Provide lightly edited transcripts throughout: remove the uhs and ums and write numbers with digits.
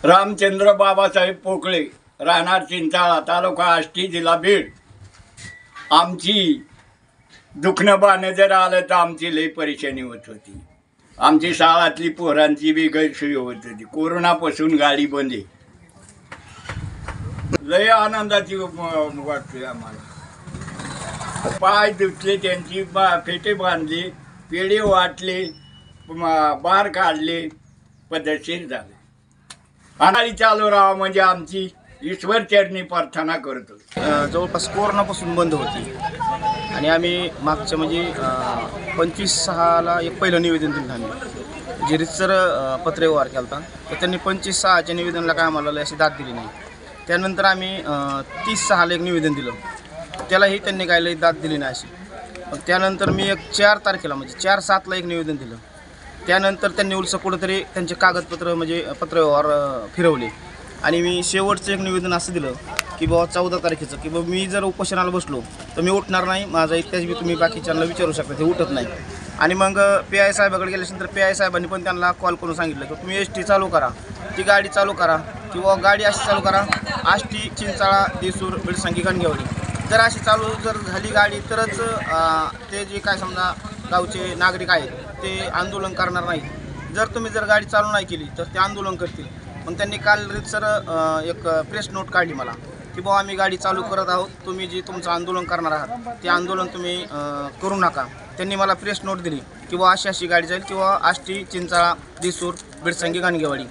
रामचंद्र बाबासाहेब पोकळे, राहणार चिंचाळा, तालुका आष्टी, जिल्हा बीड। आमची दुखणं बाणं जर आलं तर आमची लई परेशानी होत होती। आमची शाळातली पोरांची बी गैरसोय होत होती। कोरोनापासून गाडी बंद आहे। लय आनंदाची वाटते आम्हाला। पाय धुतले, त्यांची फेटे बांधले, पेढे वाटले, बार काढले, पद्धतशीर झाले। आणाळी चालू राहा म्हणजे आमची ईश्वर चरणी प्रार्थना करतो। जवळपास कोरोनापासून बंद होती आणि आम्ही मागच्या म्हणजे 25/6ला एक पहिलं निवेदन दिलं आम्ही, जे रितसर पत्रव्यवहार केला होता, तर त्यांनी 25/6च्या निवेदनाला काय आम्हाला अशी दाद दिली नाही। त्यानंतर आम्ही 30/6ला एक निवेदन दिलं, त्यालाही त्यांनी काय लई दाद दिली नाही अशी। त्यानंतर मी एक 4 तारखेला म्हणजे 4/7ला एक निवेदन दिलं। त्यानंतर त्यांनी उलसं कुठंतरी त्यांचे कागदपत्र म्हणजे पत्रव्यवहार फिरवले आणि मी शेवटचं एक निवेदन असं दिलं की बाबा 14 तारखेचं की बाबा मी जर उपोषणाला बसलो तर मी उठणार नाही, माझा इतिहास बी तुम्ही बाकीच्यांना विचारू शकता, ते उठत नाही। आणि मग PI साहेबाकडे गेल्यानंतर PI साहेबांनी पण त्यांना कॉल करून सांगितलं की तुम्ही ST चालू करा, ती गाडी चालू करा किंवा गाडी अशी चालू करा आष्टी, चिंचाळा, देसूर, बिडसंगी, गणगेवाडी, जर अशी चालू जर झाली गाडी तरच ते जे काय समजा गावचे नागरिक आहेत ते आंदोलन करणार नाही। जर तुम्ही जर गाडी चालू नाही केली तर ते आंदोलन करतील। मग त्यांनी काल रितसर एक प्रेस नोट काढली मला की बाबा आम्ही गाडी चालू करत आहोत, तुम्ही जे तुमचं आंदोलन करणार आहात ते आंदोलन तुम्ही करू नका। त्यांनी मला प्रेस नोट दिली की बाबा अशी गाडी जाईल किंवा आष्टी, चिंचाळा, देसूर, बिडसंगी, गणगेवाडी।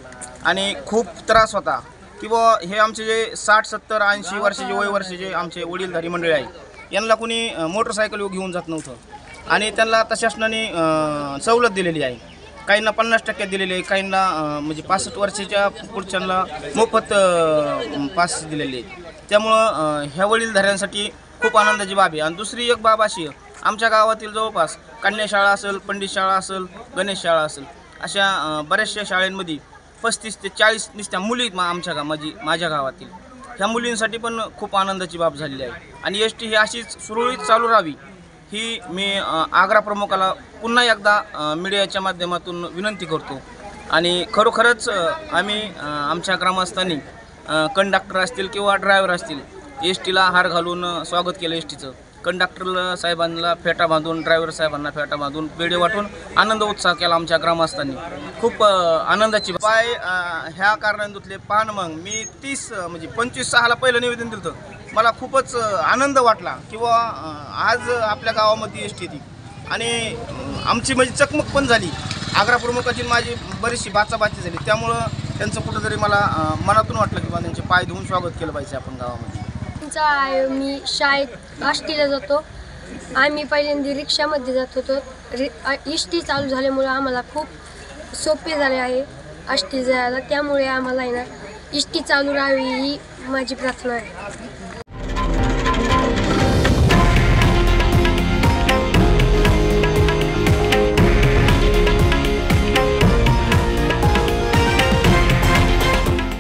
आणि खूप त्रास होता की बाबा हे आमचे जे 60, 70, 80 वर्षाचे वयवर्षाचे आमचे वडीलधारी मंडळी आहे, यांना कोणी मोटरसायकल घेऊन जात नव्हतं आणि त्यांना आता शासनाने सवलत दिलेली आहे। काहींना 50% दिलेली आहे, काहींना म्हणजे 65 वर्षाच्या पुढच्यांना मोफत पास दिलेले आहे। त्यामुळं ह्या वडीलधाऱ्यांसाठी खूप आनंदाची बाब आहे। आणि दुसरी एक बाब अशी आहे, आमच्या गावातील जवळपास कन्या शाळा असेल, पंडित शाळा असेल, गणेश शाळा असेल, अशा बऱ्याचशा शाळांमध्ये 35 ते 40 नुसत्या मुली आमच्या माझ्या गावातील, ह्या मुलींसाठी पण खूप आनंदाची बाब झालेली आहे। आणि ST ही अशीच सुरळीत चालू राहावी ही मी आग्रा प्रमुखाला पुन्हा एकदा मीडियाच्या माध्यमातून विनंती करतो। आणि खरोखरच आम्ही आमच्या ग्रामस्थांनी कंडक्टर असतील किंवा ड्रायव्हर असतील, STला हार घालून स्वागत केलं। STचं कंडक्टर साहेबांना फेटा बांधून, ड्रायव्हर साहेबांना फेटा बांधून, पेढे वाटून आनंद उत्साह केला आमच्या ग्रामस्थांनी। खूप आनंदाची पाय ह्या कारणांतले पान मग मी 30 म्हणजे 25/6ला पहिलं निवेदन दिलं होतं, मला खूपच आनंद वाटला किंवा आज आपल्या गावामध्ये ST येते आणि आमची म्हणजे चकमक पण झाली। आग्रा प्रमुखाची माझी बरीचशी बाचाबाची झाली, त्यामुळं त्यांचं कुठंतरी मला मनातून वाटलं की मला त्यांचे पाय धुवून स्वागत केलं पाहिजे आपण गावामध्ये। मी शाळेत आष्टीला जातो, आम्ही पहिल्यांदा रिक्षामध्ये जात होतो। ST चालू झाल्यामुळे आम्हाला खूप सोपे झाले आहे आष्टी जायला, त्यामुळे आम्हाला आहे ना ST चालू राहावी ही माझी प्रार्थना आहे।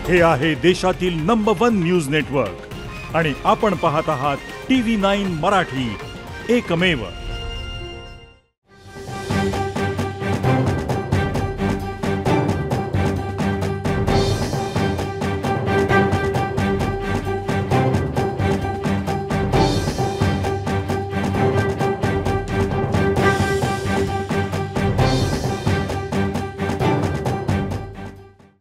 हे आहे देशातील नंबर 1 न्यूज नेटवर्क आणि आपण पाहत आहात TV9 मराठी, एकमेव।